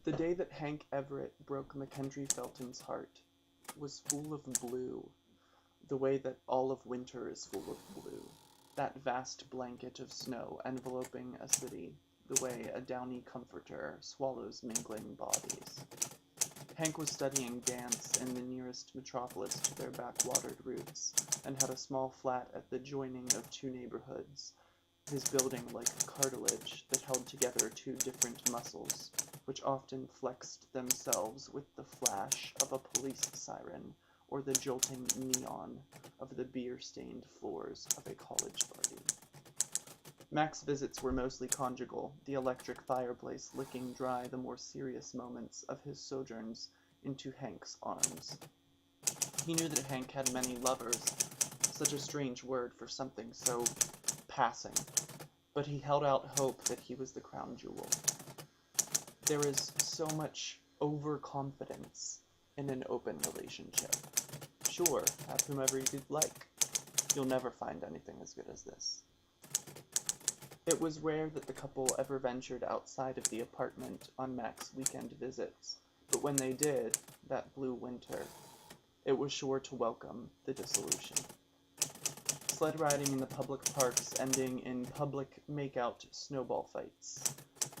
The day that Hank Everett broke Mackenzie Felton's heart was full of blue, the way that all of winter is full of blue, that vast blanket of snow enveloping a city, the way a downy comforter swallows mingling bodies. Hank was studying dance in the nearest metropolis to their backwatered roots, and had a small flat at the joining of two neighborhoods, his building like cartilage that held together two different muscles, which often flexed themselves with the flash of a police siren or the jolting neon of the beer-stained floors of a college party. Mac's visits were mostly conjugal, the electric fireplace licking dry the more serious moments of his sojourns into Hank's arms. He knew that Hank had many lovers, such a strange word for something so passing, but he held out hope that he was the crown jewel. There is so much overconfidence in an open relationship. Sure, have whomever you'd like. You'll never find anything as good as this. It was rare that the couple ever ventured outside of the apartment on Mac's weekend visits, but when they did, that blue winter, it was sure to welcome the dissolution. Sled riding in the public parks ending in public make-out snowball fights.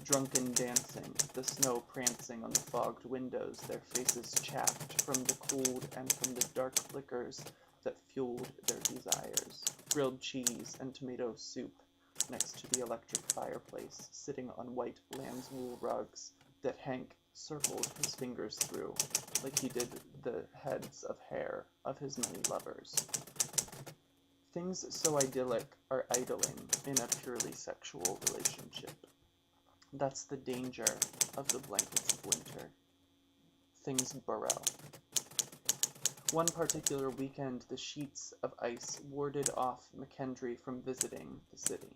Drunken dancing, the snow prancing on the fogged windows, their faces chapped from the cold and from the dark liquors that fueled their desires. Grilled cheese and tomato soup next to the electric fireplace, sitting on white lamb's wool rugs that Hank circled his fingers through, like he did the heads of hair of his many lovers. Things so idyllic are idling in a purely sexual relationship. That's the danger of the blankets of winter. Things burrow. One particular weekend, the sheets of ice warded off Mackenzie from visiting the city.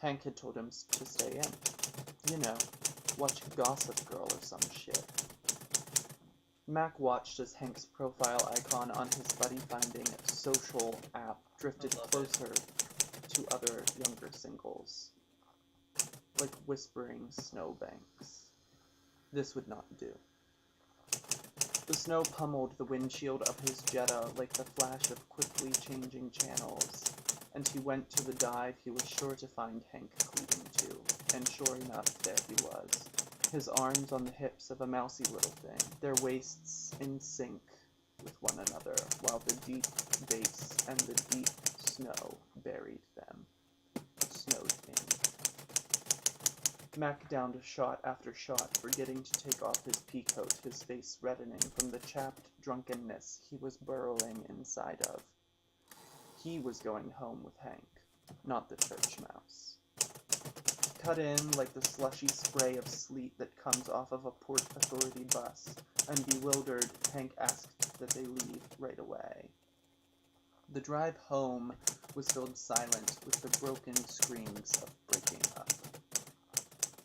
Hank had told him to stay in. You know, watch Gossip Girl or some shit. Mac watched as Hank's profile icon on his buddy-finding social app drifted closer to other younger singles, like whispering snowbanks. This would not do. The snow pummeled the windshield of his Jetta like the flash of quickly changing channels, and he went to the dive he was sure to find Hank cleaving to, and sure enough, there he was, his arms on the hips of a mousy little thing, their waists in sync with one another, while the deep bass and the deep snow buried them, snowed in. Mac downed shot after shot, forgetting to take off his peacoat, his face reddening from the chapped drunkenness he was burrowing inside of. He was going home with Hank, not the church mouse. Cut in like the slushy spray of sleet that comes off of a Port Authority bus, and bewildered, Hank asked that they leave right away. The drive home was filled silent with the broken screams of breaking up.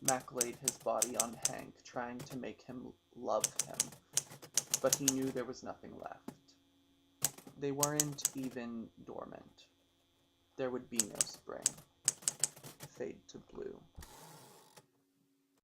Mac laid his body on Hank, trying to make him love him, but he knew there was nothing left. They weren't even dormant. There would be no spring. Fade to blue.